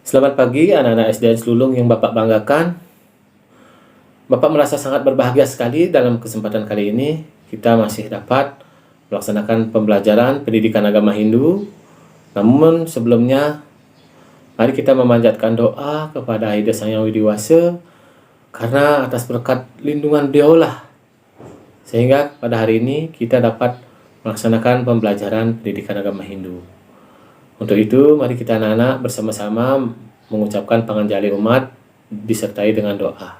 Selamat pagi anak-anak SDN Selulung yang Bapak banggakan. Bapak merasa sangat berbahagia sekali dalam kesempatan kali ini kita masih dapat melaksanakan pembelajaran pendidikan agama Hindu. Namun sebelumnya, mari kita memanjatkan doa kepada Ida Sang Yang Widi Wasa karena atas berkat lindungan beliaulah sehingga pada hari ini kita dapat melaksanakan pembelajaran pendidikan agama Hindu. Untuk itu, mari kita anak-anak bersama-sama mengucapkan panganjali umat disertai dengan doa.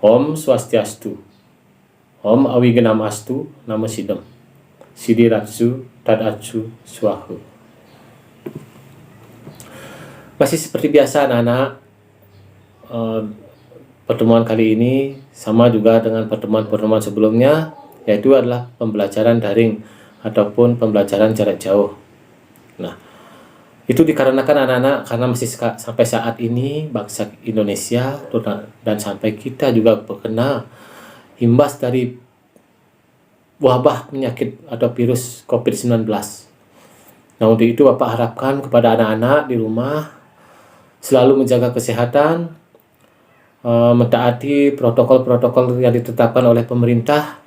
Om Swastiastu, Om Awigenam Astu, Namo Sidam, Sidiratsu, Tadatsu, Swahu. Masih seperti biasa anak-anak, pertemuan kali ini sama juga dengan pertemuan-pertemuan sebelumnya, yaitu adalah pembelajaran daring ataupun pembelajaran jarak jauh. Nah, itu dikarenakan anak-anak karena masih sampai saat ini bangsa Indonesia dan sampai kita juga terkena imbas dari wabah penyakit atau virus COVID-19. Nah, untuk itu Bapak harapkan kepada anak-anak di rumah selalu menjaga kesehatan, mentaati protokol-protokol yang ditetapkan oleh pemerintah.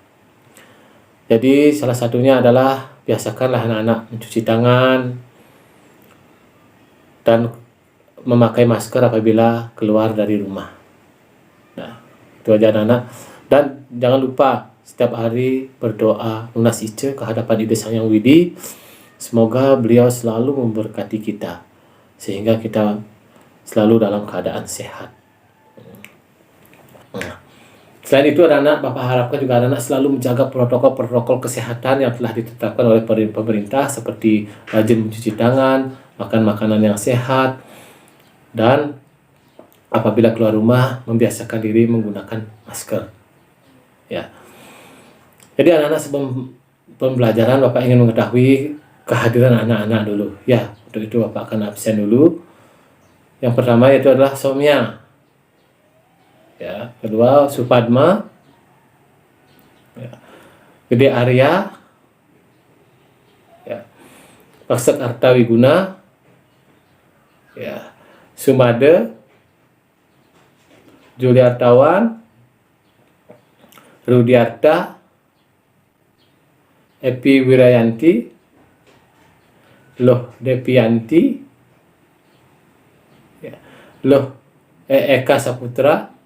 Jadi salah satunya adalah biasakanlah anak-anak mencuci tangan dan memakai masker apabila keluar dari rumah. Nah, itu aja anak-anak. Dan jangan lupa setiap hari berdoa lunas ice ke hadapan Ida Sang Yang Widi. Semoga beliau selalu memberkati kita sehingga kita selalu dalam keadaan sehat. Nah, selain itu anak-anak, Bapak harapkan juga anak-anak selalu menjaga protokol-protokol kesehatan yang telah ditetapkan oleh pemerintah seperti rajin mencuci tangan, makan makanan yang sehat, dan apabila keluar rumah membiasakan diri menggunakan masker. Ya. Jadi anak-anak sebelum pembelajaran Bapak ingin mengetahui kehadiran anak-anak dulu. Ya, untuk itu Bapak akan absen dulu. Yang pertama yaitu adalah Somya. Ya, kedua Supadma, ya. Gede Arya, ya. Paksek Arta Wiguna, ya. Sumade, Juliartawan, Rudiarta, Epi Wirayanti, Loh Depianti, ya. Loh Eka Saputra,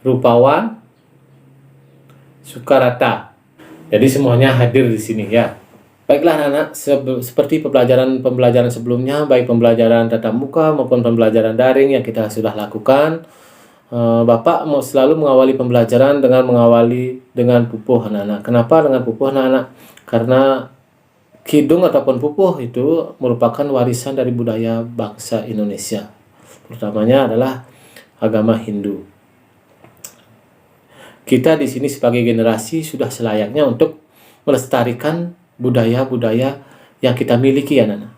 Rupawan, Sukarata. Jadi semuanya hadir di sini ya. Baiklah anak-anak, seperti pembelajaran sebelumnya, baik pembelajaran tatap muka maupun pembelajaran daring yang kita sudah lakukan, Bapak mau selalu mengawali pembelajaran dengan pupuh anak-anak. Kenapa dengan pupuh anak-anak? Karena kidung ataupun pupuh itu merupakan warisan dari budaya bangsa Indonesia. Terutamanya adalah agama Hindu. Kita di sini sebagai generasi sudah selayaknya untuk melestarikan budaya-budaya yang kita miliki anak-anak.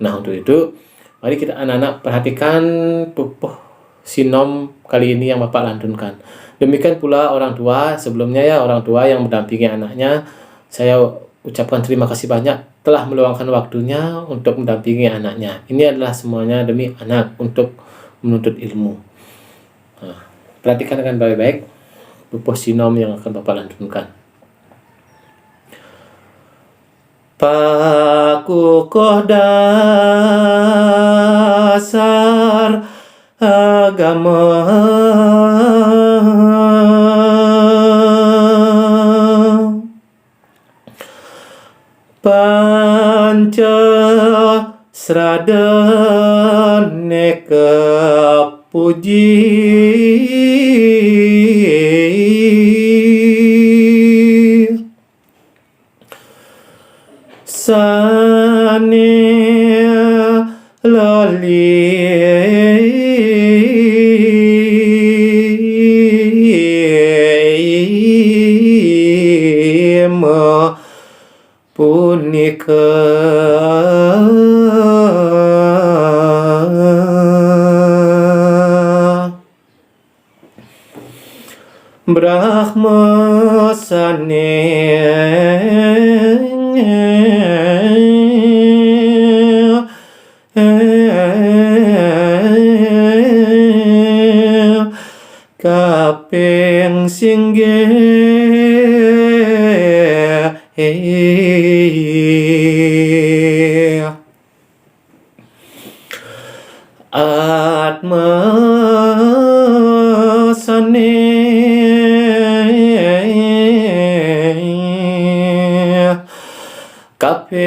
Nah, untuk itu mari kita anak-anak perhatikan pupuh sinom kali ini yang Bapak lantunkan. Demikian pula orang tua sebelumnya ya, orang tua yang mendampingi anaknya, saya ucapkan terima kasih banyak telah meluangkan waktunya untuk mendampingi anaknya. Ini adalah semuanya demi anak untuk menuntut ilmu. Nah, perhatikan dengan baik-baik pupuh sinom yang akan Bapak lantunkan. Pakukoh dasar agama panca sradane puji sane lali punika Brahma sane Atma sane kaping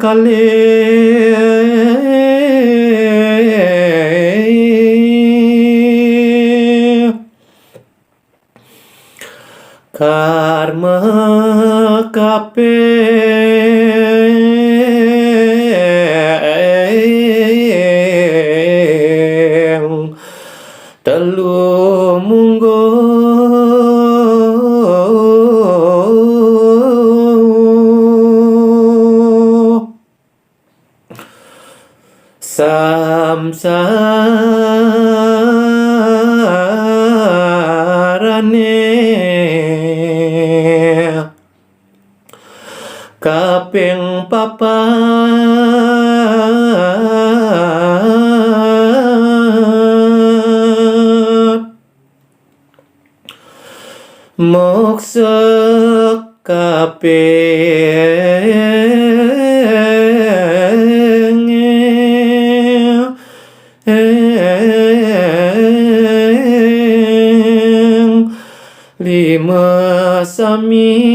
kalih karma kaping telu munggo samsarane kaping papat moksa kaping lima sami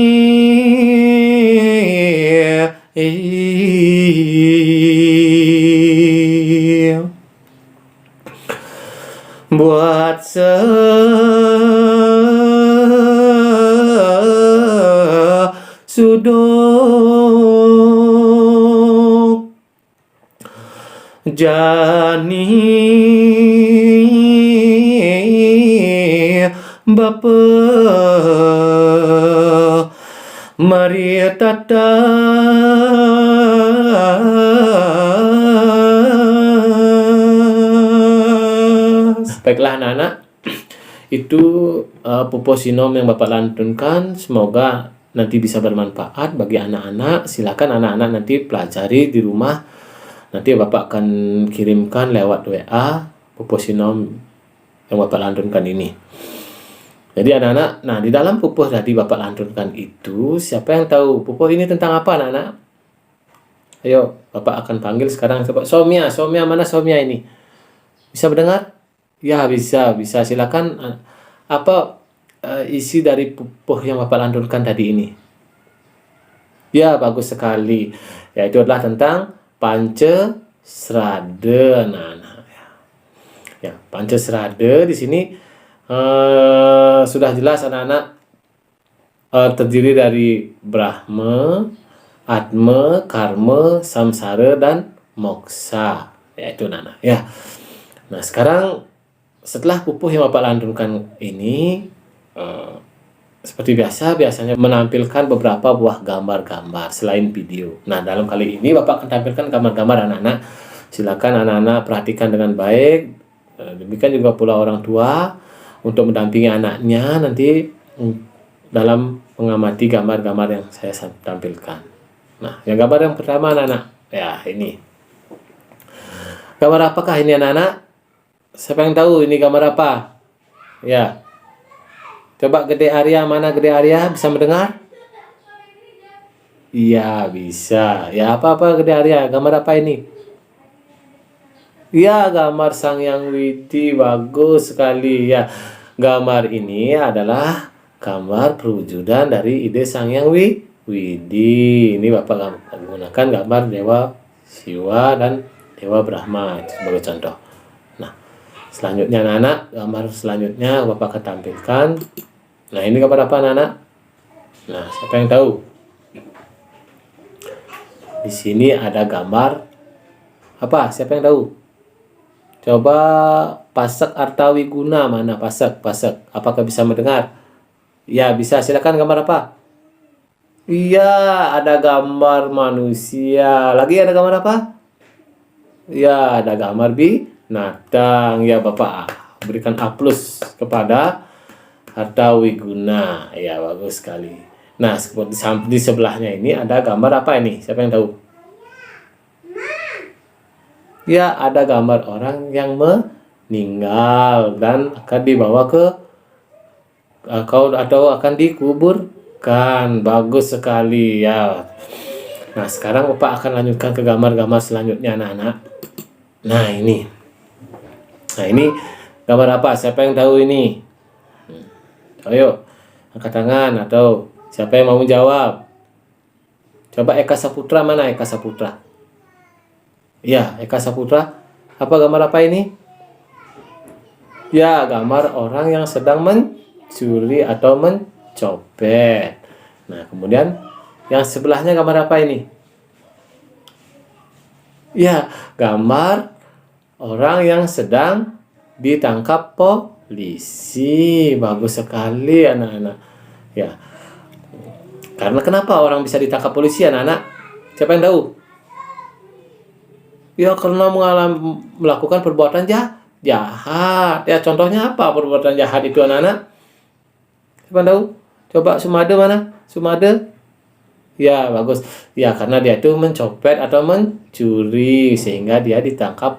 buat suduk jani bapa mari tata baiklah anak-anak, itu Pupo Sinom yang Bapak lantunkan. Semoga nanti bisa bermanfaat bagi anak-anak. Silakan anak-anak nanti pelajari di rumah. Nanti Bapak akan kirimkan lewat WA Pupo Sinom yang Bapak lantunkan ini. Jadi anak-anak, nah di dalam pupuh tadi Bapak lantunkan itu, siapa yang tahu pupuh ini tentang apa anak-anak? Ayo, Bapak akan panggil sekarang. Coba Somia mana Somia ini? Bisa mendengar? Ya, bisa. Silakan. Apa isi dari pupuh yang Bapak lantunkan tadi ini? Ya, bagus sekali. Ya, itu adalah tentang Pancasrada, anak-anak. Ya, Pancasrada di sini sudah jelas anak-anak, terdiri dari Brahma, Atma, Karma, Samsara, dan Moksa. Ya, itu anak-anak. Ya. Nah, sekarang setelah pupuh yang Bapak lantunkan ini, seperti biasanya menampilkan beberapa buah gambar-gambar selain video. Nah, dalam kali ini Bapak akan tampilkan gambar-gambar anak-anak. Silakan anak-anak perhatikan dengan baik. Demikian juga pula orang tua untuk mendampingi anaknya nanti dalam mengamati gambar-gambar yang saya tampilkan. Nah, yang gambar yang pertama anak-anak. Ya, ini. Gambar apakah ini anak-anak? Siapa yang tahu ini gambar apa? Ya. Coba Gede Arya, mana Gede Arya? Bisa mendengar? Iya, bisa. Ya, apa-apa Gede Arya? Gambar apa ini? Ya, gambar Sang Hyang Widi. Bagus sekali. Ya, gambar ini adalah gambar perwujudan dari ide Sang Hyang Widi. Ini Bapak menggunakan gambar Dewa Siwa dan Dewa Brahma itu sebagai contoh. Nah, selanjutnya anak-anak, gambar selanjutnya Bapak akan tampilkan. Nah, ini gambar apa anak-anak? Nah, siapa yang tahu? Di sini ada gambar apa? Siapa yang tahu? Coba Pasak Artawiguna, mana Pasak? Apakah bisa mendengar? Ya, bisa. Silakan, gambar apa? Iya, ada gambar manusia. Lagi ada gambar apa? Ya, ada gambar binatang. Ya, Bapak berikan A+ kepada Artawiguna. Ya, bagus sekali. Nah, di sebelahnya ini ada gambar apa ini? Siapa yang tahu? Ya, ada gambar orang yang meninggal dan akan dibawa ke atau akan dikubur Kan, bagus sekali ya. Nah, sekarang Bapak akan lanjutkan ke gambar-gambar selanjutnya anak-anak. Nah, ini. Nah, ini gambar apa? Siapa yang tahu ini? Ayo, angkat tangan atau siapa yang mau menjawab? Coba Eka Saputra, mana Eka Saputra? Ya, Eka Saputra. Apa gambar apa ini? Ya, gambar orang yang sedang mencuri atau mencopet. Nah, kemudian yang sebelahnya gambar apa ini? Ya, gambar orang yang sedang ditangkap polisi. Bagus sekali anak-anak. Ya. Karena kenapa orang bisa ditangkap polisi anak-anak? Siapa yang tahu? Ya, karena melakukan perbuatan jahat. Ya, contohnya apa perbuatan jahat itu anak-anak? Siapa yang tahu? Coba Sumade mana? Sumade? Ya, bagus. Ya, karena dia itu mencopet atau mencuri sehingga dia ditangkap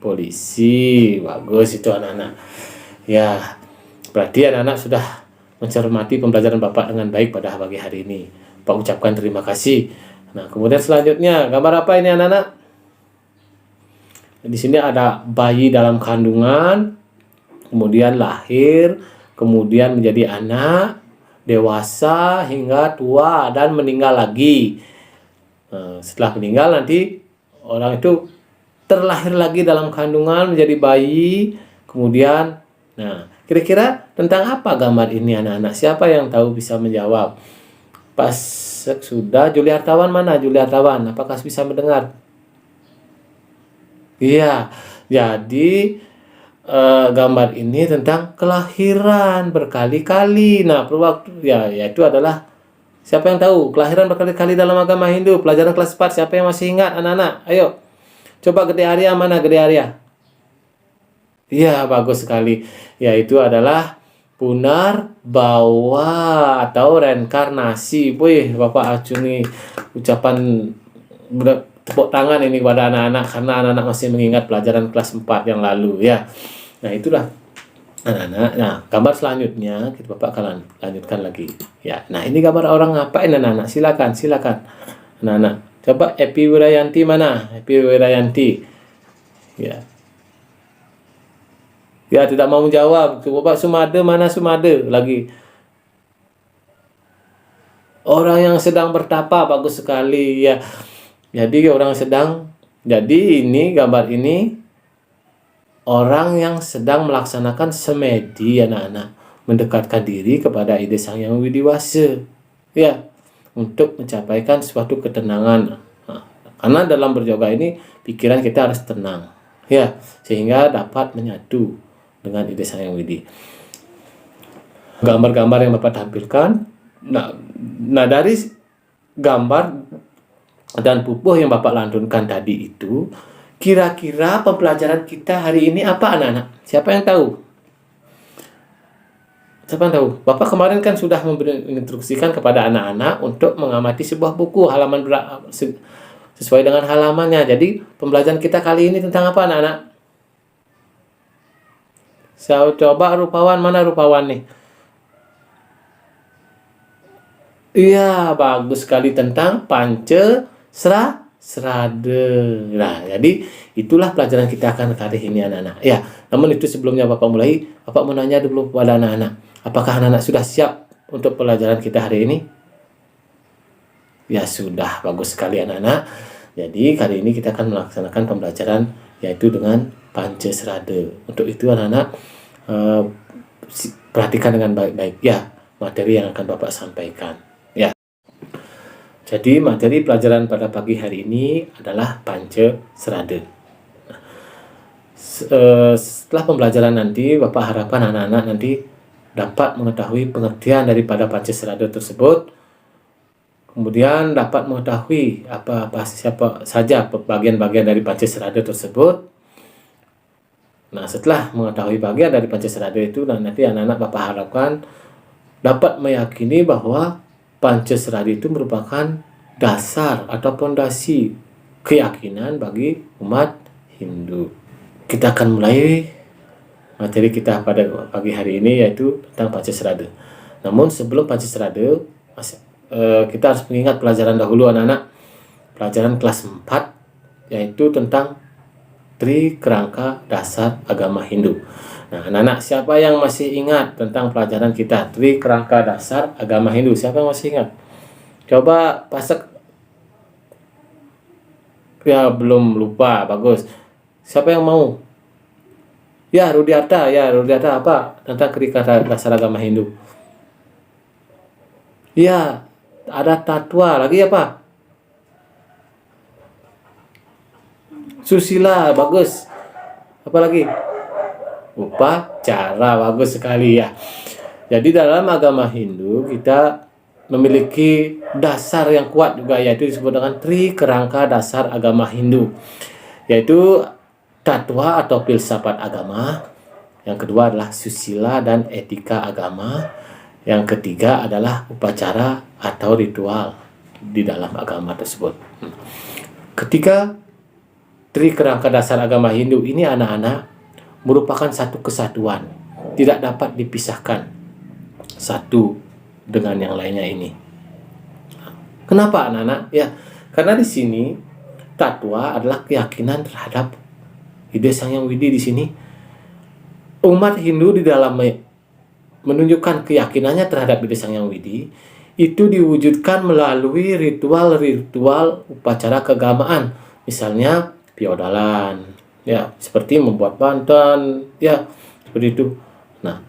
polisi. Bagus itu anak-anak. Ya, berarti anak-anak sudah mencermati pembelajaran Bapak dengan baik pada pagi hari ini. Pak ucapkan terima kasih. Nah, kemudian selanjutnya gambar apa ini anak-anak? Di sini ada bayi dalam kandungan, kemudian lahir, kemudian menjadi anak, dewasa hingga tua dan meninggal lagi. Nah, setelah meninggal nanti orang itu terlahir lagi dalam kandungan menjadi bayi, kemudian kira-kira tentang apa gambar ini anak-anak? Siapa yang tahu bisa menjawab? Pas sudah, Juli Hartawan mana? Juli Hartawan, apakah bisa mendengar? Iya, jadi gambar ini tentang kelahiran berkali-kali. Nah, yaitu adalah siapa yang tahu kelahiran berkali-kali dalam agama Hindu? Pelajaran kelas 4, siapa yang masih ingat anak-anak? Ayo, coba Gede Arya mana Gede Arya? Iya, bagus sekali. Yaitu adalah Punarbawa atau reinkarnasi. Wih, Bapak acungi ucapan tepuk tangan ini kepada anak-anak karena anak-anak masih mengingat pelajaran kelas 4 yang lalu ya. Nah, itulah anak-anak. Nah, gambar selanjutnya kita Bapak akan lanjutkan lagi. Ya. Nah, ini gambar orang ngapain anak-anak? Silakan. Anak-anak. Coba Epi Wirayanti mana? Epi Wirayanti. Ya. Ya, tidak mau menjawab. Coba Sumade mana Sumade lagi? Orang yang sedang bertapa, bagus sekali ya. Jadi ini gambar ini orang yang sedang melaksanakan semedi anak-anak, mendekatkan diri kepada ide Sang Yang Widiwasa ya, untuk mencapaikan suatu ketenangan. Nah, karena dalam beryoga ini pikiran kita harus tenang ya, sehingga dapat menyatu dengan ide Sang Yang Widi. Gambar-gambar yang Bapak tampilkan, nah dari gambar dan pupuh yang Bapak lantunkan tadi itu, kira-kira pembelajaran kita hari ini apa anak-anak? Siapa yang tahu? Bapak kemarin kan sudah menginstruksikan kepada anak-anak untuk mengamati sebuah buku sesuai dengan halamannya. Jadi pembelajaran kita kali ini tentang apa anak-anak? Saya coba rupawan, mana rupawan nih? Iya, bagus sekali tentang Pancasrada. Nah, jadi itulah pelajaran kita akan hari ini anak-anak. Ya, namun itu sebelumnya Bapak mulai, Bapak mau nanya dulu kepada anak-anak. Apakah anak-anak sudah siap untuk pelajaran kita hari ini? Ya sudah, bagus sekali anak-anak. Jadi kali ini kita akan melaksanakan pembelajaran yaitu dengan Pancasrada. Untuk itu anak-anak perhatikan dengan baik-baik ya materi yang akan Bapak sampaikan. Ya. Jadi materi pelajaran pada pagi hari ini adalah Pancasrada. Setelah pembelajaran nanti, Bapak harapkan anak-anak nanti dapat mengetahui pengertian daripada Pancasrada tersebut, kemudian dapat mengetahui siapa saja bagian-bagian dari Pancasrada tersebut. Nah, setelah mengetahui bagian dari Pancasrada itu, nanti anak-anak Bapak harapkan dapat meyakini bahwa Pancasrada itu merupakan dasar atau fondasi keyakinan bagi umat Hindu. Kita akan mulai materi kita pada pagi hari ini yaitu tentang Pancasrada. Namun sebelum Pancaserade, kita harus mengingat pelajaran dahulu anak-anak. Pelajaran kelas 4, yaitu tentang Tri Kerangka Dasar Agama Hindu. Nah, anak-anak, siapa yang masih ingat tentang pelajaran kita Tri Kerangka Dasar Agama Hindu? Siapa yang masih ingat? Coba pasang. Ya, belum lupa. Bagus. Siapa yang mau? Ya, Rudiarta. Apa tentang Tri Kerangka Dasar Agama Hindu? Ya, ada Tatwa. Lagi apa? Susila. Bagus. Apa lagi? Upacara. Bagus sekali ya. Jadi dalam agama Hindu kita memiliki dasar yang kuat juga, yaitu disebut dengan Tri Kerangka Dasar Agama Hindu, yaitu Tatwa atau filsafat agama. Yang kedua adalah susila dan etika agama. Yang ketiga adalah upacara atau ritual di dalam agama tersebut. Ketika Tri Kerangka Dasar Agama Hindu ini anak-anak merupakan satu kesatuan, tidak dapat dipisahkan satu dengan yang lainnya ini. Kenapa anak-anak? Ya, karena di sini Tatwa adalah keyakinan terhadap ide Sang Hyang Widi. Di sini umat Hindu di dalam menunjukkan keyakinannya terhadap ide Sang Hyang Widi itu diwujudkan melalui ritual-ritual upacara keagamaan, misalnya piodalan, ya, seperti membuat bantan, ya, seperti itu. Nah,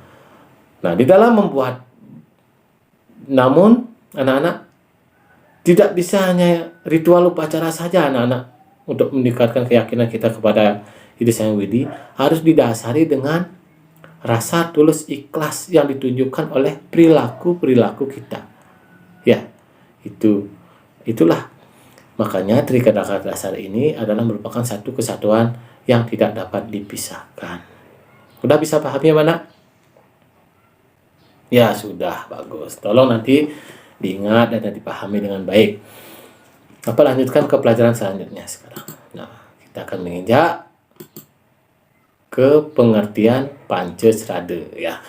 di dalam membuat, namun anak-anak, tidak bisa hanya ritual upacara saja anak-anak untuk meningkatkan keyakinan kita kepada ide Sang Hyang Widi, harus didasari dengan rasa tulus ikhlas yang ditunjukkan oleh perilaku kita. Ya, itulah makanya Tri Kerangka Dasar ini adalah merupakan satu kesatuan yang tidak dapat dipisahkan. Udah bisa pahami ya, mana? Ya, sudah, bagus. Tolong nanti diingat dan dipahami dengan baik. Apa, lanjutkan ke pelajaran selanjutnya sekarang. Nah, kita akan menginjak ke pengertian Pancasrada ya.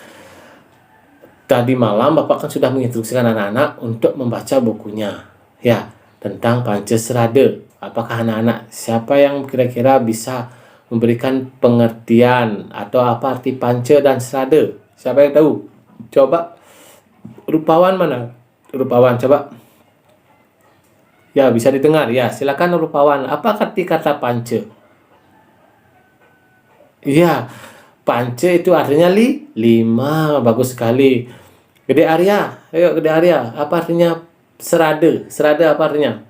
Tadi malam Bapak kan sudah menginstruksikan anak-anak untuk membaca bukunya ya tentang Pancasrada. Apakah anak-anak, siapa yang kira-kira bisa memberikan pengertian atau apa arti Panca dan Serada? Siapa yang tahu? Coba, Rupawan mana? Rupawan, coba. Ya, bisa didengar ya. Silakan Rupawan. Apa arti kata Panca? Iya, Panca itu artinya lima. Bagus sekali. Gede Arya, ayo Gede Arya. Apa artinya Serada? Serada apa artinya?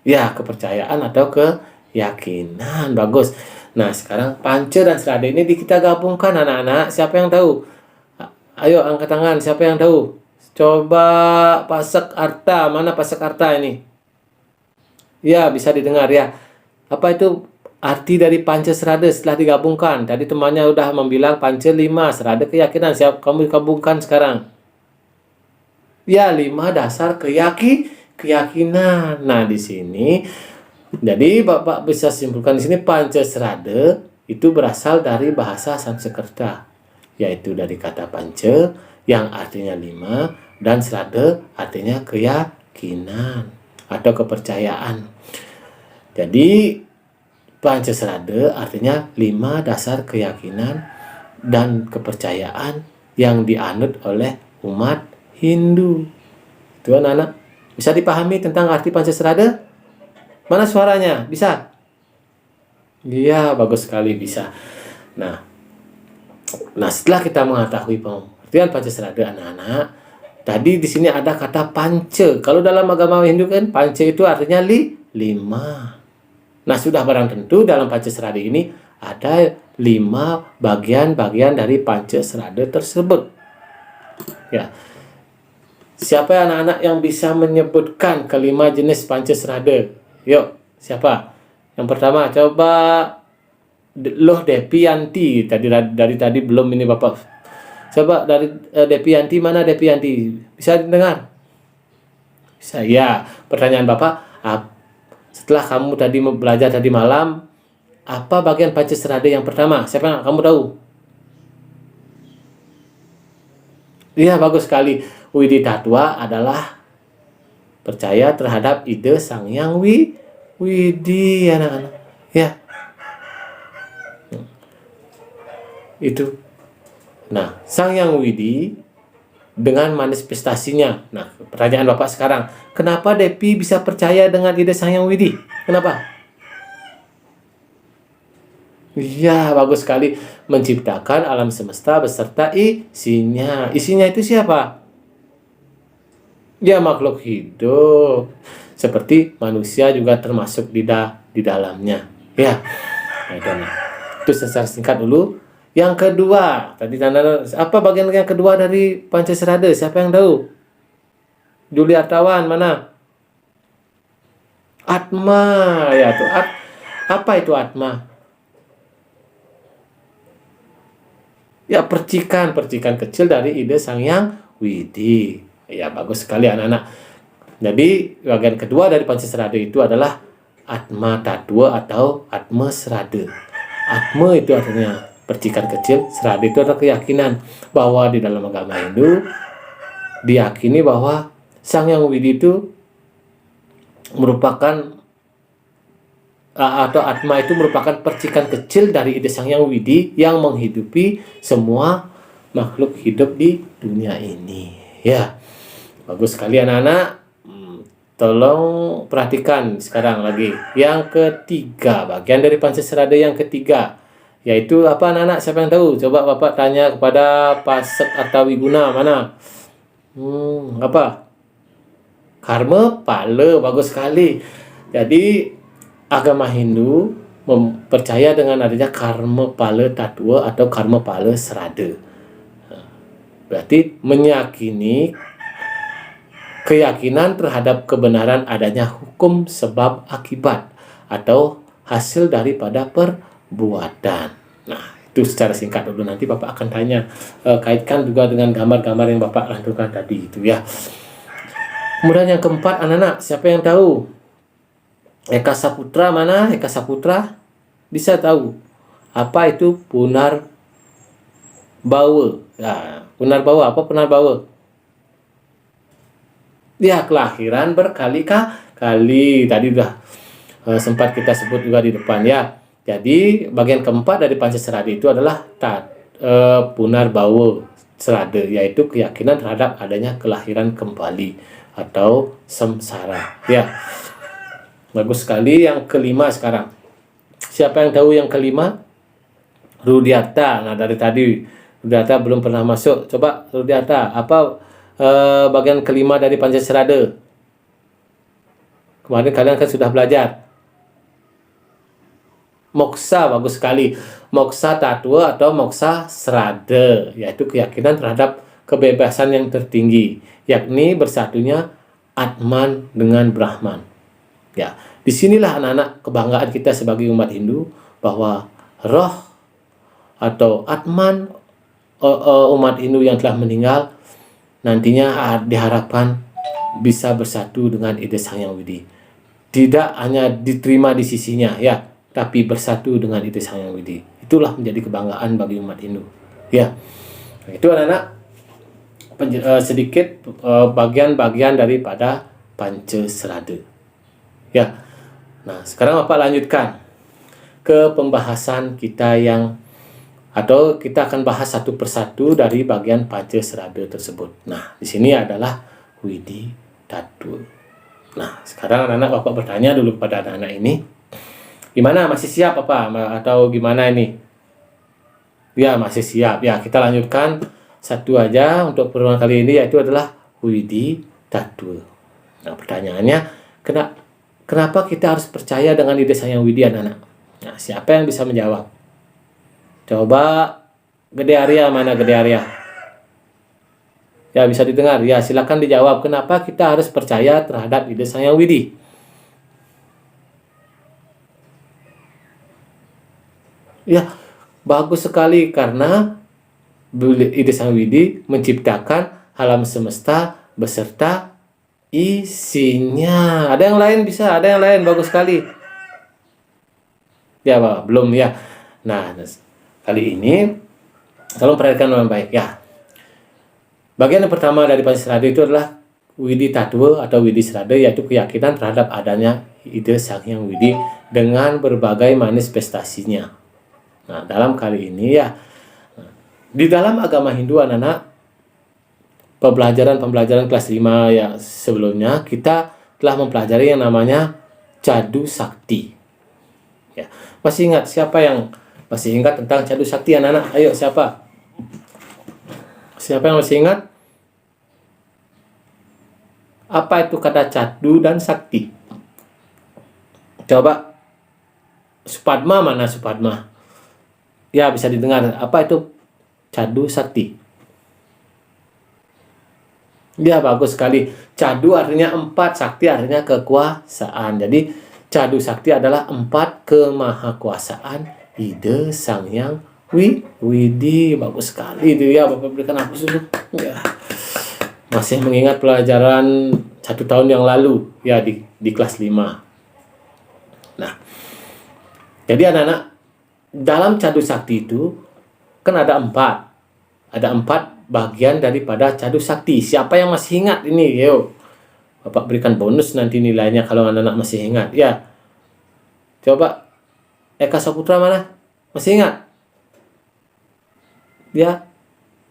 Ya, kepercayaan atau keyakinan. Bagus. Nah, sekarang Panca dan Serada ini kita gabungkan anak-anak. Siapa yang tahu? Ayo angkat tangan. Siapa yang tahu? Coba Pak Sekarta. Mana Pak Sekarta ini? Ya, bisa didengar ya. Apa itu arti dari Panca Serada setelah digabungkan? Tadi temannya udah membilang Panca 5, Serada keyakinan. Siap kamu gabungkan sekarang? Ya, 5 dasar keyakinan. Nah, di sini jadi Bapak bisa simpulkan di sini Panca Serada itu berasal dari bahasa Sanskerta, yaitu dari kata panca yang artinya 5 dan serada artinya keyakinan atau kepercayaan. Jadi Pancasrada artinya 5 dasar keyakinan dan kepercayaan yang dianut oleh umat Hindu. Itu anak-anak. Bisa dipahami tentang arti Pancasrada? Mana suaranya? Bisa? Iya, bagus sekali bisa. Nah, setelah kita mengetahui pengertian Pancasrada anak-anak, tadi di sini ada kata panca. Kalau dalam agama Hindu kan panca itu artinya 5. Nah, sudah barang tentu dalam Pancasrada ini ada 5 bagian-bagian dari Pancasrada tersebut. Ya. Siapa anak-anak yang bisa menyebutkan kelima jenis Pancasrada? Yuk, siapa? Yang pertama, coba Loh Depianti. Dari tadi belum ini Bapak. Coba dari Depianti, mana Depianti? Bisa didengar? Bisa ya. Pertanyaan Bapak, setelah kamu tadi belajar tadi malam, apa bagian Pancasrada yang pertama? Siapa yang kamu tahu? Iya, bagus sekali. Widi Tatwa adalah percaya terhadap ide Sang Yang Widi, anak-anak. Ya, itu. Nah, Sang Yang Widi dengan manifestasinya. Nah, pertanyaan Bapak sekarang, kenapa Depi bisa percaya dengan ide Sang Yang Widi? Kenapa? Iya, bagus sekali. Menciptakan alam semesta beserta isinya. Isinya itu siapa? Ya, makhluk hidup. Seperti manusia juga termasuk di dalamnya. Ya, nah, itu secara singkat dulu. Yang kedua, tadi apa bagian yang kedua dari Pancasrada? Siapa yang tahu? Juli Artawan mana? Atma, ya tuh. Apa itu Atma? Ya, percikan kecil dari ide Sang Yang Widi. Ya, bagus sekali anak-anak. Jadi, bagian kedua dari Pancasrada itu adalah Atma Tatwa atau Atma Serada. Atma itu artinya percikan kecil, Serada itu adalah keyakinan bahwa di dalam agama Hindu diyakini bahwa Sang Yang Widi itu merupakan atau Atma itu merupakan percikan kecil dari ide Sang Yang Widi yang menghidupi semua makhluk hidup di dunia ini. Ya, bagus sekali anak-anak. Tolong perhatikan sekarang lagi. Yang ketiga, bagian dari Pancasrada yang ketiga, yaitu apa anak-anak? Siapa yang tahu? Coba Bapak tanya kepada Pasek Artawiguna mana? Apa? Karma Pala, bagus sekali. Jadi agama Hindu percaya dengan adanya karma pala tatwa atau karma pala serada. Berarti meyakini keyakinan terhadap kebenaran adanya hukum sebab akibat atau hasil daripada perbuatan. Nah, itu secara singkat dulu, nanti Bapak akan tanya, kaitkan juga dengan gambar-gambar yang Bapak lanturkan tadi itu ya. Kemudian yang keempat anak-anak, siapa yang tahu? Eka Saputra mana? Eka Saputra bisa tahu apa itu Punar Bawa? Nah, Punar Bawa apa Punar Bawa? Ya, kelahiran berkali-kali. Tadi udah sempat kita sebut juga di depan ya. Jadi bagian keempat dari Pancasrada itu adalah Punar Bawa Serada, yaitu keyakinan terhadap adanya kelahiran kembali atau samsara. Ya. Bagus sekali. Yang kelima sekarang. Siapa yang tahu yang kelima? Rudiarta. Nah, dari tadi Rudiarta belum pernah masuk. Coba Rudiarta, apa bagian kelima dari Pancasrada? Kemarin kalian kan sudah belajar. Moksa, bagus sekali. Moksa Tatwa atau Moksa Serada, yaitu keyakinan terhadap kebebasan yang tertinggi, yakni bersatunya Atman dengan Brahman. Ya, disinilah anak-anak kebanggaan kita sebagai umat Hindu bahwa roh atau Atman umat Hindu yang telah meninggal nantinya diharapkan bisa bersatu dengan ide Sang Yang Widi. Tidak hanya diterima di sisinya ya, tapi bersatu dengan ide Sang Yang Widi. Itulah menjadi kebanggaan bagi umat Hindu. Ya, itu anak-anak sedikit bagian-bagian daripada Pancasrada. Ya, nah sekarang Bapak lanjutkan ke pembahasan kita atau kita akan bahas satu persatu dari bagian Pancasrada tersebut. Nah, di sini adalah Widi Tatwa. Nah, sekarang anak-anak Bapak bertanya dulu kepada anak-anak ini, gimana, masih siap Bapak atau gimana ini? Ya, masih siap. Ya, kita lanjutkan satu aja untuk pertemuan kali ini, yaitu adalah Widi Tatwa. Nah, pertanyaannya, kenapa kita harus percaya dengan ide Sang Yang Widi, anak-anak? Nah, siapa yang bisa menjawab? Coba Gede Arya, mana Gede Arya? Ya, bisa didengar. Ya, silakan dijawab. Kenapa kita harus percaya terhadap ide Sang Yang Widi? Ya, bagus sekali karena ide Sang Widi menciptakan alam semesta beserta isinya. Ada yang lain bisa? Ada yang lain? Bagus sekali. Ya, Pak, belum ya. Nah, kali ini tolong perhatikan dengan baik ya. Bagian yang pertama dari Pancasrada itu adalah Widi Tattwa atau Widi Srada, yaitu keyakinan terhadap adanya ide Sang Hyang Widi dengan berbagai manifestasinya. Nah, dalam kali ini ya, di dalam agama Hindu anak-anak, pembelajaran kelas 5 ya sebelumnya kita telah mempelajari yang namanya Cadu Sakti. Ya, masih ingat siapa yang masih ingat tentang Cadu Sakti anak-anak? Ayo siapa? Siapa yang masih ingat? Apa itu kata Cadu dan Sakti? Coba Supadma, mana Supadma? Ya, bisa didengar. Apa itu Cadu Sakti? Ya, bagus sekali. Cadu artinya 4, Sakti artinya kekuasaan. Jadi Cadu Sakti adalah 4 kemahakuasaan ide Sang Hyang Widi. Bagus sekali itu ya, Bapak berikan aku dulu. Ya. Masih mengingat pelajaran 1 tahun yang lalu ya di kelas 5. Nah, jadi anak-anak, dalam Cadu Sakti itu kan ada 4 bagian daripada Cadu Sakti. Siapa yang masih ingat ini? Yuk, Bapak berikan bonus nanti nilainya kalau anak-anak masih ingat ya. Coba Eka Saputra mana? Masih ingat? Ya.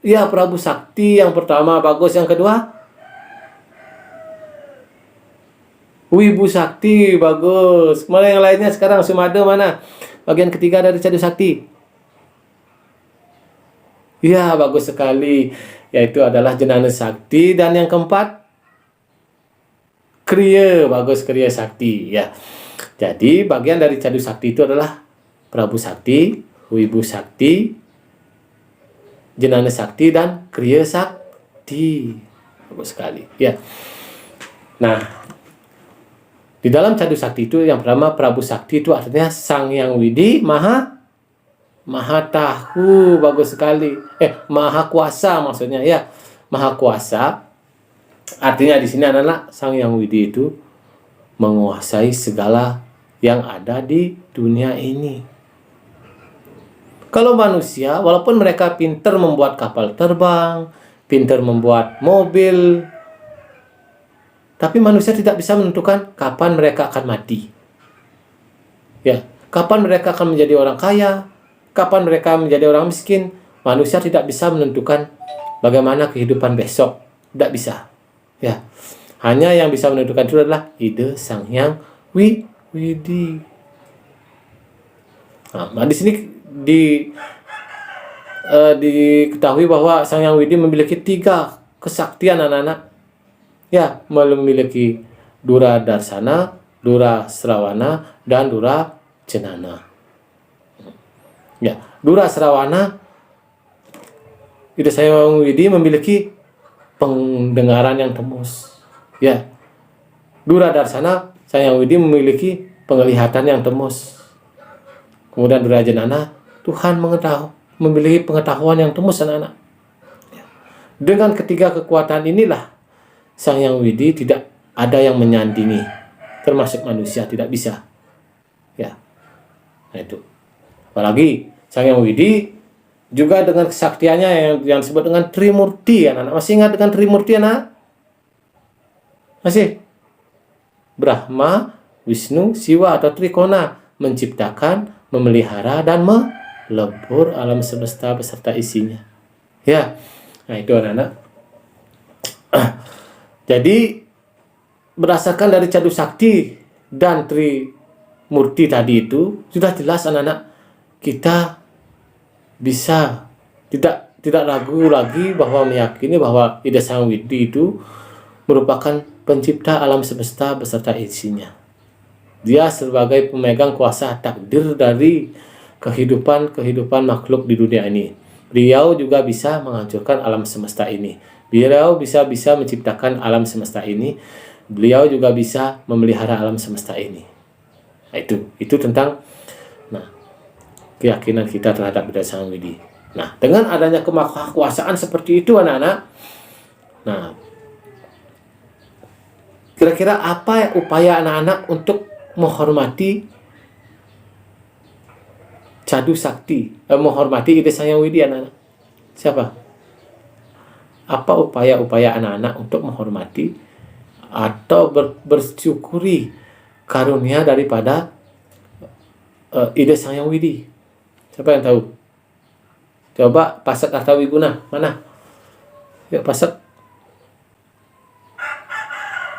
Ya, Prabu Sakti yang pertama, bagus. Yang kedua? Wibu Sakti, bagus. Mana yang lainnya sekarang? Sumada mana? Bagian ketiga dari Cadu Sakti. Ya, bagus sekali. Yaitu adalah Jenana Sakti. Dan yang keempat? Kriya, bagus, Kriya Sakti ya. Jadi bagian dari Cadu Sakti itu adalah Prabu Sakti, Wibu Sakti, Jenana Sakti, dan Kriya Sakti. Bagus sekali ya. Nah, di dalam Cadu Sakti itu yang pertama Prabu Sakti itu artinya Sang Hyang Widi Maha tahu, bagus sekali. Maha kuasa maksudnya ya. Maha kuasa artinya di sini adalah Sang Hyang Widi itu menguasai segala yang ada di dunia ini. Kalau manusia, walaupun mereka pintar membuat kapal terbang, pintar membuat mobil, tapi manusia tidak bisa menentukan kapan mereka akan mati. Ya, kapan mereka akan menjadi orang kaya, kapan mereka menjadi orang miskin. Manusia tidak bisa menentukan bagaimana kehidupan besok. Tidak bisa. Ya, hanya yang bisa menentukan itu adalah ide Sang Hyang Widi. Nah, di sini diketahui bahwa Sang Hyang Widi memiliki 3 kesaktian anak-anak. Ya, memiliki Dura Darsana, Dura Srawana, dan Dura Cenana. Ya, Dura Srawana ide Sang Hyang Widi memiliki pendengaran yang tembus. Ya. Dura Darsana, Sang Hyang Widi memiliki penglihatan yang tembus. Kemudian Dura Cenana, Tuhan memiliki pengetahuan yang tembus anak-anak. Dengan ketiga kekuatan inilah Sang Hyang Widi tidak ada yang menyandingi, termasuk manusia tidak bisa. Ya. Nah itu. Apalagi Sang Hyang Widi juga dengan kesaktiannya yang disebut dengan Trimurti, anak-anak. Masih ingat dengan Trimurti, anak? Masih? Brahma, Wisnu, Siwa atau Trikona, menciptakan, memelihara, dan melebur alam semesta beserta isinya. Ya, nah itu anak-anak. Jadi berdasarkan dari Cadu Sakti dan Trimurti tadi itu sudah jelas anak-anak, kita bisa tidak ragu lagi bahwa meyakini bahwa ide Sang Widi itu merupakan pencipta alam semesta beserta isinya. Dia sebagai pemegang kuasa takdir dari kehidupan makhluk di dunia ini. Beliau juga bisa menghancurkan alam semesta ini. Beliau bisa menciptakan alam semesta ini. Beliau juga bisa memelihara alam semesta ini. Nah, itu tentang keyakinan kita terhadap ide Sang Widi. Nah, dengan adanya kemahakuasaan seperti itu anak-anak, nah, kira-kira apa upaya anak-anak untuk menghormati Cadu Sakti, menghormati ide Sang Hyang Widi anak-anak? Siapa? Apa upaya-upaya anak-anak untuk menghormati atau bersyukuri karunia daripada ide Sang Hyang Widi? Siapa yang tahu? Coba Pasak Kartawiguna, mana? Yuk Pasak.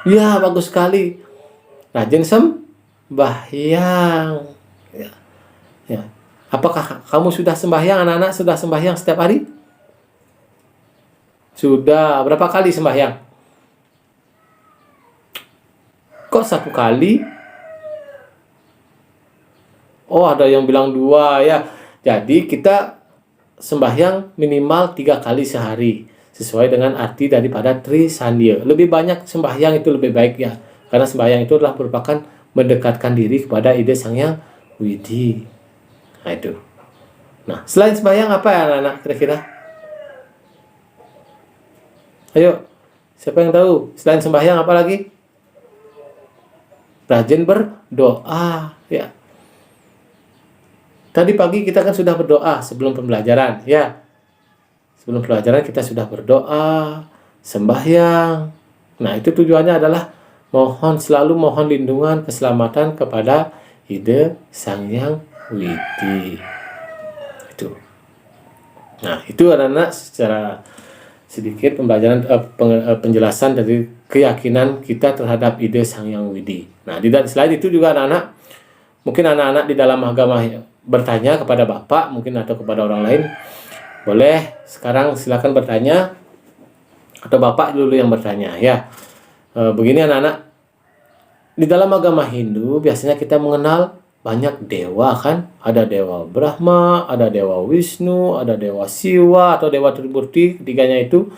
Ya, bagus sekali. Rajin sembahyang. Ya, ya. Apakah kamu sudah sembahyang, anak-anak sudah sembahyang setiap hari? Sudah. Berapa kali sembahyang? Kok 1 kali? Oh, ada yang bilang 2 ya. Jadi kita sembahyang minimal 3 kali sehari, sesuai dengan arti daripada Tri Sandya. Lebih banyak sembahyang itu lebih baik ya, karena sembahyang itu adalah merupakan mendekatkan diri kepada ide Sang Hyang Widi. Nah itu. Nah, selain sembahyang apa ya anak-anak kira-kira? Ayo, siapa yang tahu? Selain sembahyang apa lagi? Rajin berdoa ya. Tadi pagi kita kan sudah berdoa sebelum pembelajaran ya. Sebelum pelajaran kita sudah berdoa, sembahyang. Nah, itu tujuannya adalah selalu mohon lindungan, keselamatan kepada ide Sang Hyang Widi. Itu. Nah, itu anak-anak secara sedikit pembelajaran penjelasan dari keyakinan kita terhadap ide Sang Hyang Widi. Nah, di slide itu juga anak-anak, mungkin anak-anak di dalam agama bertanya kepada Bapak mungkin atau kepada orang lain, boleh sekarang silakan bertanya, atau Bapak dulu yang bertanya ya. Begini anak-anak, di dalam agama Hindu biasanya kita mengenal banyak dewa kan, ada dewa Brahma, ada dewa Wisnu, ada dewa Siwa atau dewa Tribhurti, ketiganya itu,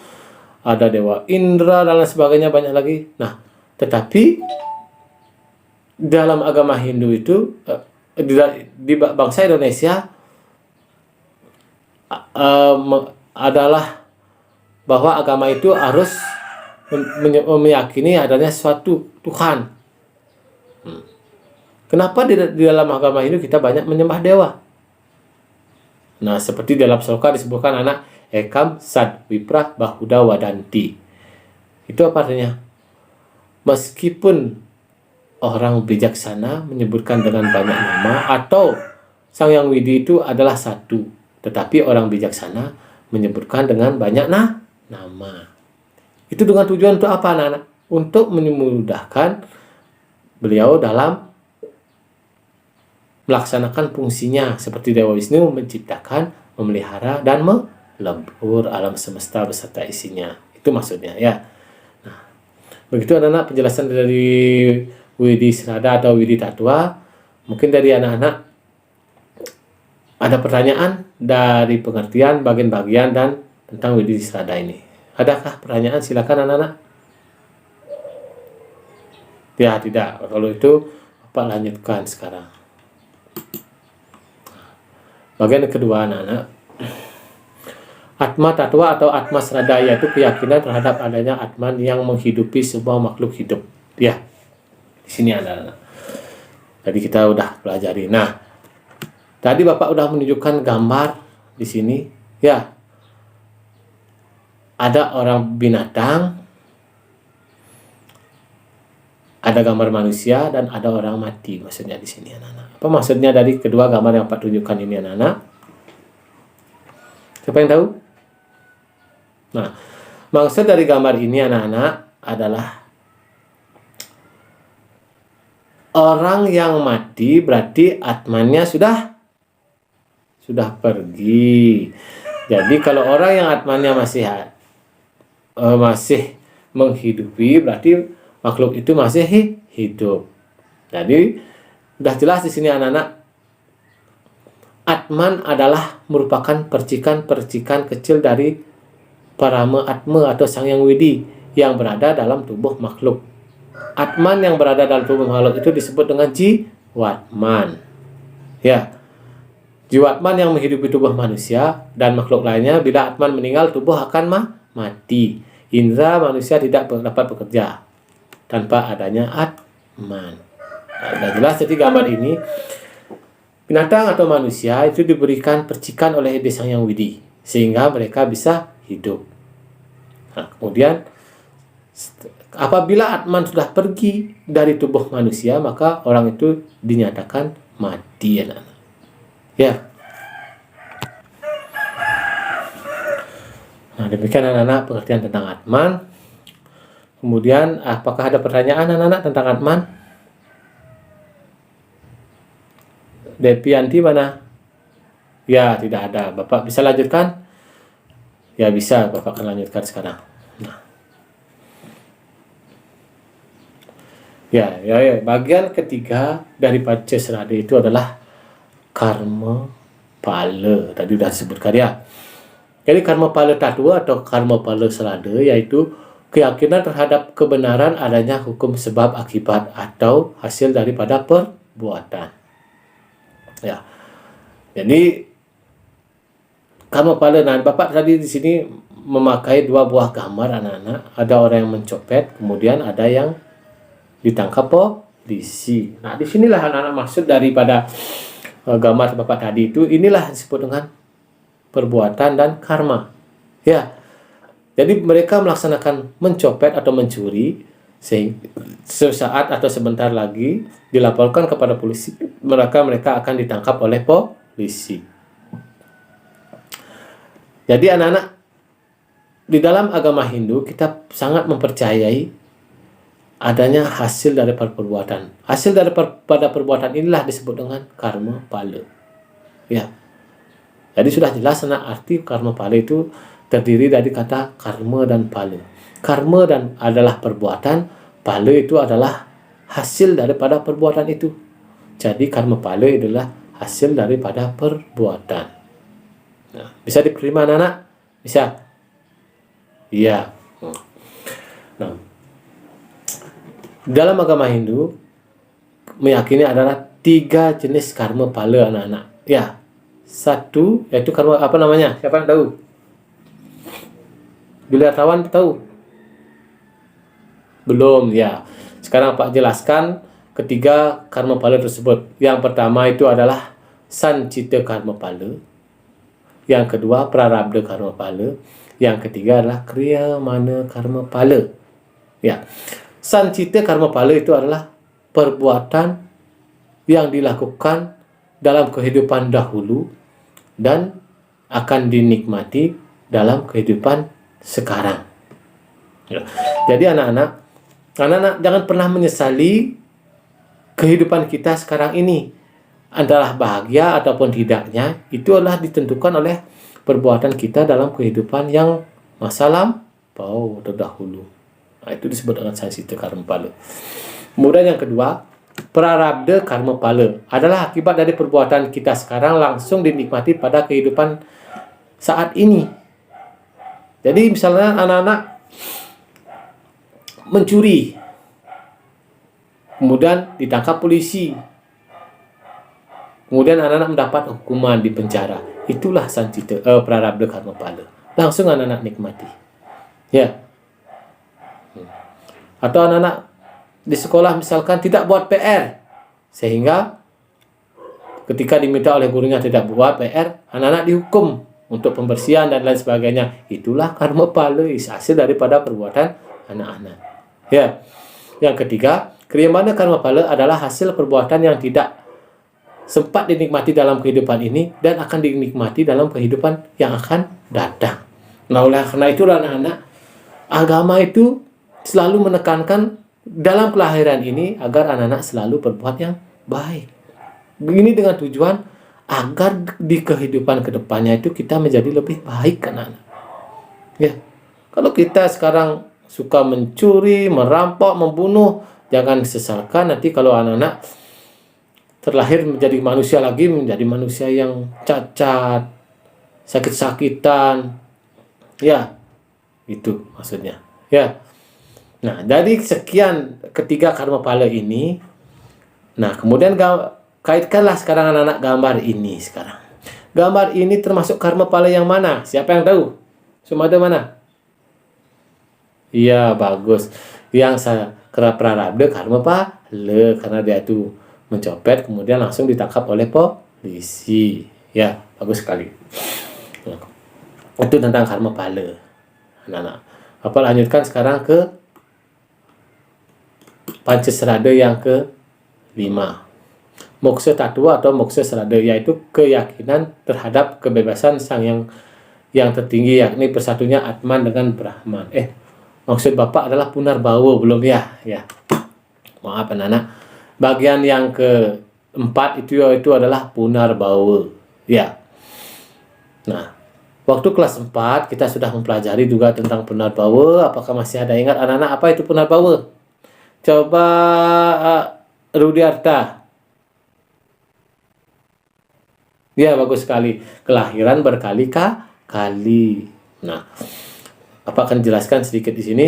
ada dewa Indra dan lain sebagainya, banyak lagi. Nah, tetapi dalam agama Hindu itu di bangsa Indonesia adalah bahwa agama itu harus meyakini adanya suatu Tuhan. Kenapa di dalam agama Hindu kita banyak menyembah dewa? Nah, seperti dalam sloka disebutkan anak Ekam Sad Wipra Bahuda Wadanti. Itu apa artinya? Meskipun orang bijaksana menyebutkan dengan banyak nama, atau Sang Hyang Widi itu adalah satu, tetapi orang bijaksana menyebutkan dengan banyak nama. Itu dengan tujuan untuk apa anak-anak? Untuk memudahkan beliau dalam melaksanakan fungsinya, seperti Dewa Wisnu menciptakan, memelihara, dan melebur alam semesta beserta isinya. Itu maksudnya ya. Nah, begitu anak-anak penjelasan dari Widi Srada atau Widi Tattwa. Mungkin dari anak-anak ada pertanyaan dari pengertian bagian-bagian dan tentang Widi Srada ini. Adakah pertanyaan? Silakan anak-anak. Ya, tidak. Kalau itu Bapak lanjutkan sekarang. Bagian kedua anak-anak. Atma Tattwa atau Atma Srada, yaitu keyakinan terhadap adanya Atman yang menghidupi sebuah makhluk hidup. Ya. Di sini anak-anak. Jadi kita udah pelajari. Nah, tadi Bapak udah menunjukkan gambar di sini, ya. Ada orang binatang, ada gambar manusia, dan ada orang mati. Maksudnya di sini anak-anak. Apa maksudnya dari kedua gambar yang Pak tunjukkan ini anak-anak? Siapa yang tahu? Nah, maksud dari gambar ini anak-anak adalah orang yang mati berarti atmannya sudah pergi. Jadi kalau orang yang atmannya masih menghidupi, berarti makhluk itu masih hidup. Jadi sudah jelas di sini anak-anak, Atman adalah merupakan percikan-percikan kecil dari Parama Atma atau Sang Hyang Widi yang berada dalam tubuh makhluk. Atman yang berada dalam tubuh makhluk itu disebut dengan Jiwatman. Ya, Jiwatman yang menghidupi tubuh manusia dan makhluk lainnya. Bila Atman meninggal, tubuh akan mati. Indra manusia tidak dapat bekerja tanpa adanya Atman. Nah, jelas jadi gambar ini, binatang atau manusia itu diberikan percikan oleh ide Sang Hyang Widi sehingga mereka bisa hidup. Nah, kemudian apabila Atman sudah pergi dari tubuh manusia, maka orang itu dinyatakan mati, anak-anak. Ya. Nah, demikian anak-anak pengertian tentang Atman. Kemudian, apakah ada pertanyaan anak-anak tentang Atman? Depianti mana? Ya, tidak ada. Bapak bisa lanjutkan? Ya, bisa. Bapak akan lanjutkan sekarang. Nah. Ya, bagian ketiga dari Pancasrada itu adalah karma pala. Tadi sudah disebutkan ya. Jadi karma pala tattwa atau karma pala serada yaitu keyakinan terhadap kebenaran adanya hukum sebab akibat atau hasil daripada perbuatan. Ya. Jadi karma pala, nah Bapak tadi di sini memakai dua buah gambar anak-anak. Ada orang yang mencopet, kemudian ada yang ditangkap polisi. Nah, disinilah anak-anak maksud daripada gambar Bapak tadi itu, inilah disebut dengan perbuatan dan karma. Ya. Jadi mereka melaksanakan mencopet atau mencuri sehingga sesaat atau sebentar lagi dilaporkan kepada polisi, mereka akan ditangkap oleh polisi. Jadi anak-anak, di dalam agama Hindu kita sangat mempercayai adanya hasil dari perbuatan. Hasil daripada perbuatan inilah disebut dengan karma pala. Ya. Jadi sudah jelas anak arti karma pala itu terdiri dari kata karma dan pala. Karma dan adalah perbuatan, pala itu adalah hasil daripada perbuatan itu. Jadi karma pala adalah hasil daripada perbuatan. Nah, bisa diterima anak-anak? Bisa? Iya. Nah, dalam agama Hindu meyakini adalah 3 jenis karma pala anak-anak. Ya. Satu yaitu karma apa namanya? Siapa yang tahu? Biliartawan tahu? Belum, ya. Sekarang Pak jelaskan ketiga karma pala tersebut. Yang pertama itu adalah sancita karma pala. Yang kedua prarabdha karma pala. Yang ketiga adalah kriyamana karma pala. Ya. Sancita karma pala itu adalah perbuatan yang dilakukan dalam kehidupan dahulu dan akan dinikmati dalam kehidupan sekarang. Ya. Jadi anak-anak jangan pernah menyesali kehidupan kita sekarang ini. Adalah bahagia ataupun tidaknya, itu adalah ditentukan oleh perbuatan kita dalam kehidupan yang masa lampau terdahulu. Nah, itu disebut dengan sancita karma pala. Kemudian yang kedua, prarabdha karma pala adalah akibat dari perbuatan kita sekarang langsung dinikmati pada kehidupan saat ini. Jadi misalnya anak-anak mencuri, kemudian ditangkap polisi, kemudian anak-anak mendapat hukuman di penjara. Itulah sancita prarabdha karma pala. Langsung anak-anak nikmati. Ya. Atau anak-anak di sekolah misalkan tidak buat PR, sehingga ketika diminta oleh gurunya tidak buat PR, anak-anak dihukum untuk pembersihan dan lain sebagainya. Itulah karma pala, hasil daripada perbuatan anak-anak. Ya. Yang ketiga, kriyamana karma pala adalah hasil perbuatan yang tidak sempat dinikmati dalam kehidupan ini dan akan dinikmati dalam kehidupan yang akan datang. Nah, oleh karena itu anak-anak, agama itu selalu menekankan dalam kelahiran ini agar anak-anak selalu berbuat yang baik. Begini dengan tujuan agar di kehidupan kedepannya itu kita menjadi lebih baik, anak-anak. Ya, kalau kita sekarang suka mencuri, merampok, membunuh, jangan sesalkan nanti kalau anak-anak terlahir menjadi manusia lagi, menjadi manusia yang cacat, sakit-sakitan. Ya, itu maksudnya. Ya. Nah, dari sekian ketiga karma pala ini, nah kemudian kaitkanlah sekarang anak-anak gambar ini sekarang. Gambar ini termasuk karma pala yang mana? Siapa yang tahu? Sumada mana? Iya, bagus. Yang prarabdha karma pala, karena dia itu mencopet kemudian langsung ditangkap oleh polisi. Ya, bagus sekali. Nah, itu tentang karma pala. Anak-anak. Bapak lanjutkan sekarang ke Pancasrada yang ke-5. Moksa tattwa atau moksa serada, yaitu keyakinan terhadap kebebasan sang yang tertinggi, yakni bersatunya Atman dengan Brahman. Maksud Bapak adalah Punarbawa, belum ya? Ya. Maaf anak-anak. Bagian yang keempat itu adalah Punarbawa. Ya. Nah, waktu kelas 4 kita sudah mempelajari juga tentang Punarbawa. Apakah masih ada ingat anak-anak apa itu Punarbawa? Coba Rudiarta. Ya, bagus sekali. Kelahiran berkali-kali. Nah, Bapak akan jelaskan sedikit di sini.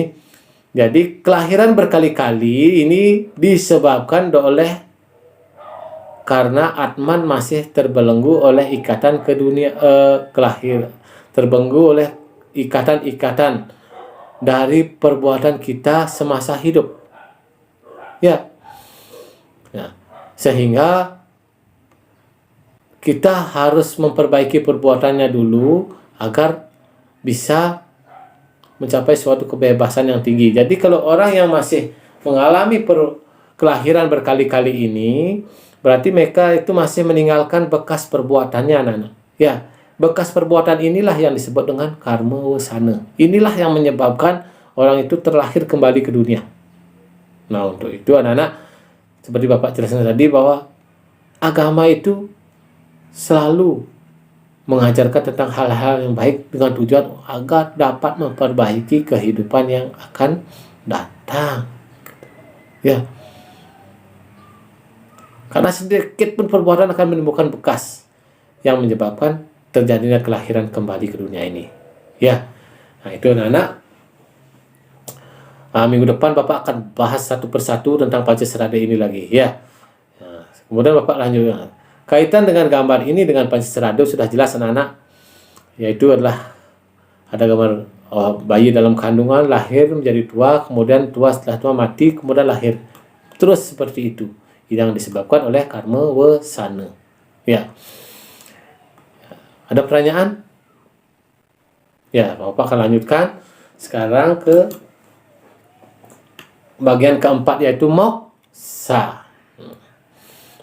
Jadi, kelahiran berkali-kali ini disebabkan karena Atman masih terbelenggu oleh ikatan ke dunia terbelenggu oleh ikatan-ikatan dari perbuatan kita semasa hidup. Ya. Nah, sehingga kita harus memperbaiki perbuatannya dulu agar bisa mencapai suatu kebebasan yang tinggi. Jadi kalau orang yang masih mengalami kelahiran berkali-kali ini, berarti mereka itu masih meninggalkan bekas perbuatannya, anak-anak. Ya, bekas perbuatan inilah yang disebut dengan karma wasana. Inilah yang menyebabkan orang itu terlahir kembali ke dunia. Nah, untuk itu anak-anak, seperti Bapak jelaskan tadi bahwa agama itu selalu mengajarkan tentang hal-hal yang baik dengan tujuan agar dapat memperbaiki kehidupan yang akan datang. Ya. Karena sedikit pun perbuatan akan menimbulkan bekas yang menyebabkan terjadinya kelahiran kembali ke dunia ini. Ya. Nah, itu anak-anak. Minggu depan Bapak akan bahas satu persatu tentang Pancasrada ini lagi. Ya. Nah, kemudian Bapak lanjut. Kaitan dengan gambar ini dengan Pancasrada sudah jelas anak-anak, yaitu adalah ada gambar bayi dalam kandungan, lahir menjadi tua, kemudian tua, setelah tua mati, kemudian lahir. Terus seperti itu, yang disebabkan oleh karma wasana. Ya. Ada pertanyaan? Ya, Bapak akan lanjutkan sekarang ke bagian keempat, yaitu moksa.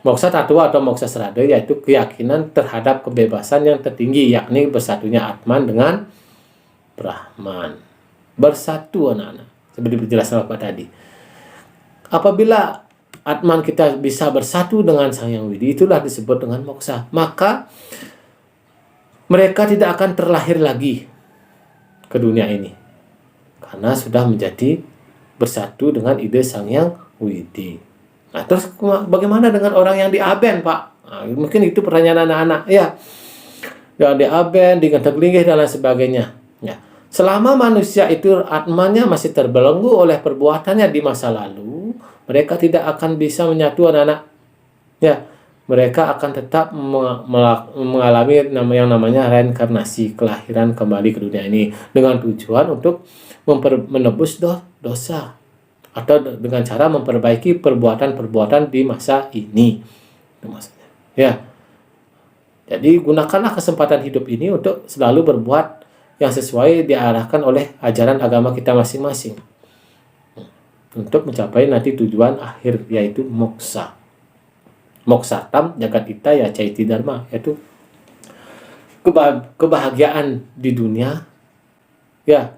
Moksa tattwa atau moksa serada yaitu keyakinan terhadap kebebasan yang tertinggi, yakni bersatunya Atman dengan Brahman. Bersatu anak-anak, seperti penjelasan Bapak tadi. Apabila Atman kita bisa bersatu dengan Sang Yang Widi, itulah disebut dengan moksa. Maka mereka tidak akan terlahir lagi ke dunia ini, karena sudah menjadi bersatu dengan ide Sang Yang Widi. Nah, terus bagaimana dengan orang yang di Aben, Pak? Nah, mungkin itu pertanyaan anak-anak. Ya, yang di Aben, di Genteglinggih, dan lain sebagainya. Ya. Selama manusia itu atmannya masih terbelenggu oleh perbuatannya di masa lalu, mereka tidak akan bisa menyatu anak-anak. Ya, mereka akan tetap mengalami yang namanya reinkarnasi, kelahiran kembali ke dunia ini dengan tujuan untuk menebus dosa, atau dengan cara memperbaiki perbuatan-perbuatan di masa ini. Itu maksudnya. Ya. Jadi gunakanlah kesempatan hidup ini untuk selalu berbuat yang sesuai diarahkan oleh ajaran agama kita masing-masing. Untuk mencapai nanti tujuan akhir, yaitu moksa. Moksatam jagat ya caiti dharma, yaitu kebahagiaan di dunia, ya,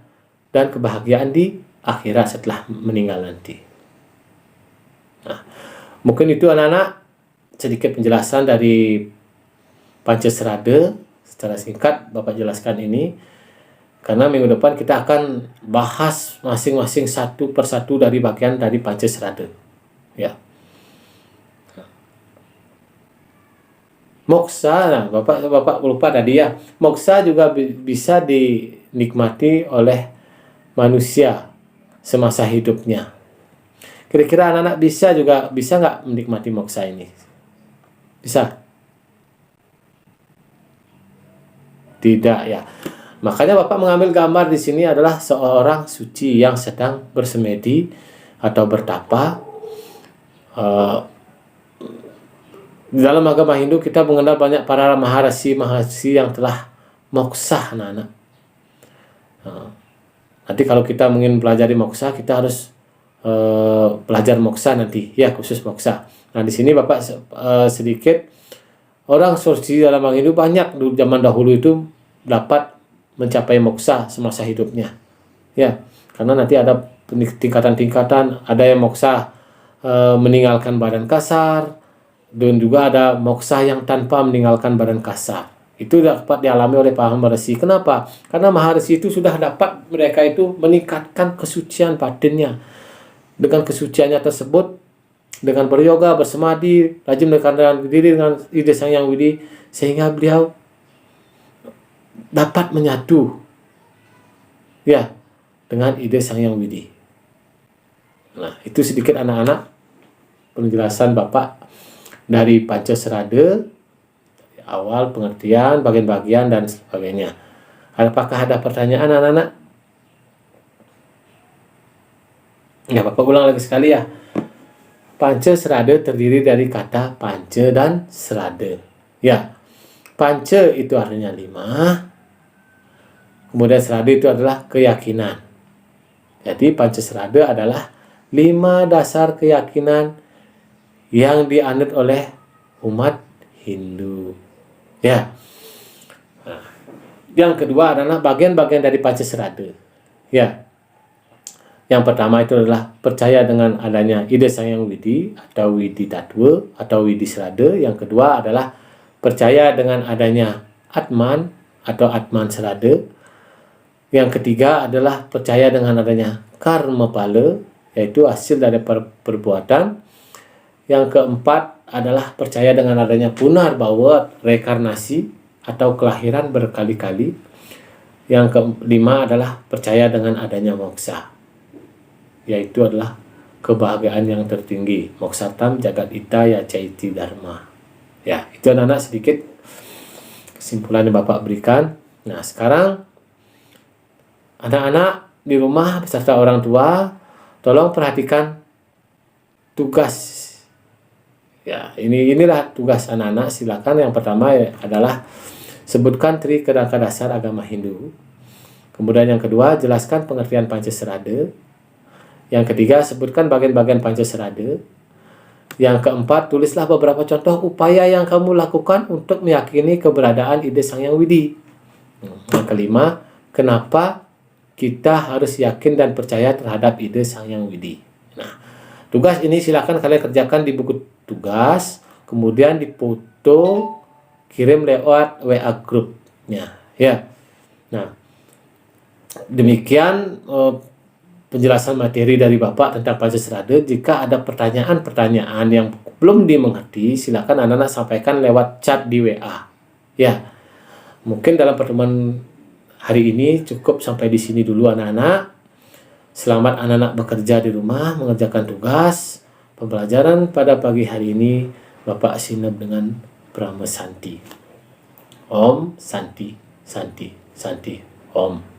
dan kebahagiaan di akhirat setelah meninggal nanti. Nah, mungkin itu anak-anak sedikit penjelasan dari Pancasrada secara singkat Bapak jelaskan ini, karena minggu depan kita akan bahas masing-masing satu persatu dari bagian dari Pancasrada. Ya. Moksa, nah, Bapak lupa tadi ya. Moksa juga bisa dinikmati oleh manusia semasa hidupnya. Kira-kira anak-anak bisa nggak menikmati moksa ini? Bisa? Tidak ya. Makanya Bapak mengambil gambar di sini adalah seorang suci yang sedang bersemedi atau bertapa. Di dalam agama Hindu kita mengenal banyak para maharishi yang telah moksa anak-anak. Nanti kalau kita ingin pelajari moksa, kita harus belajar moksa nanti, ya khusus moksa. Nah di sini Bapak sedikit orang seperti dalam hal itu banyak dulu zaman dahulu itu dapat mencapai moksa semasa hidupnya, ya karena nanti ada tingkatan-tingkatan, ada yang moksa meninggalkan badan kasar, dan juga ada moksa yang tanpa meninggalkan badan kasar. Itu dapat dialami oleh para Maharshi. Kenapa? Karena Maharshi itu sudah dapat mereka itu meningkatkan kesucian batinnya. Dengan kesuciannya tersebut, dengan beryoga, bersemadi, rajin mendekatkan diri dengan ide Sang Hyang Widi, sehingga beliau dapat menyatu ya dengan ide Sang Hyang Widi. Nah, itu sedikit anak-anak penjelasan Bapak dari Pancaserade, awal pengertian, bagian-bagian dan sebagainya. Apakah ada pertanyaan anak-anak? Ya, Bapak ulang lagi sekali ya. Pancaserade terdiri dari kata panca dan serade. Ya, panca itu artinya 5. Kemudian serade itu adalah keyakinan. Jadi Pancaserade adalah 5 dasar keyakinan yang dianut oleh umat Hindu. Ya. Nah, yang kedua adalah bagian-bagian dari Pancaserade. Ya. Yang pertama itu adalah percaya dengan adanya ide Sang Hyang Widi atau Widi Tattwa atau Widi Serade. Yang kedua adalah percaya dengan adanya Atman atau Atman Serade. Yang ketiga adalah percaya dengan adanya Karma Pala, yaitu hasil dari perbuatan. Yang keempat adalah percaya dengan adanya Punarbawa, rekarnasi atau kelahiran berkali-kali. Yang kelima adalah percaya dengan adanya moksa, yaitu adalah kebahagiaan yang tertinggi. Moksatam jagat itaya caiti dharma. Ya, itu anak-anak sedikit kesimpulan yang Bapak berikan. Nah, sekarang anak-anak di rumah beserta orang tua, tolong perhatikan tugas. Ya, inilah tugas anak-anak. Silakan. Yang pertama adalah sebutkan Trikedaka dasar agama Hindu. Kemudian yang kedua, jelaskan pengertian Pancaserade. Yang ketiga, sebutkan bagian-bagian Pancaserade. Yang keempat, tulislah beberapa contoh upaya yang kamu lakukan untuk meyakini keberadaan ide Sang Hyang Widi. Yang kelima, kenapa kita harus yakin dan percaya terhadap ide Sang Hyang Widi. Nah, tugas ini silakan kalian kerjakan di buku tugas, kemudian dipoto, kirim lewat WA grupnya. Ya. Nah, demikian penjelasan materi dari Bapak tentang Pancaserade. Jika ada pertanyaan-pertanyaan yang belum dimengerti, silakan anak-anak sampaikan lewat chat di WA. Ya, mungkin dalam pertemuan hari ini cukup sampai di sini dulu anak-anak. Selamat anak-anak bekerja di rumah, mengerjakan tugas. Pembelajaran pada pagi hari ini Bapak sinep dengan Brahma Santi. Om Santi, Santi, Santi, Om.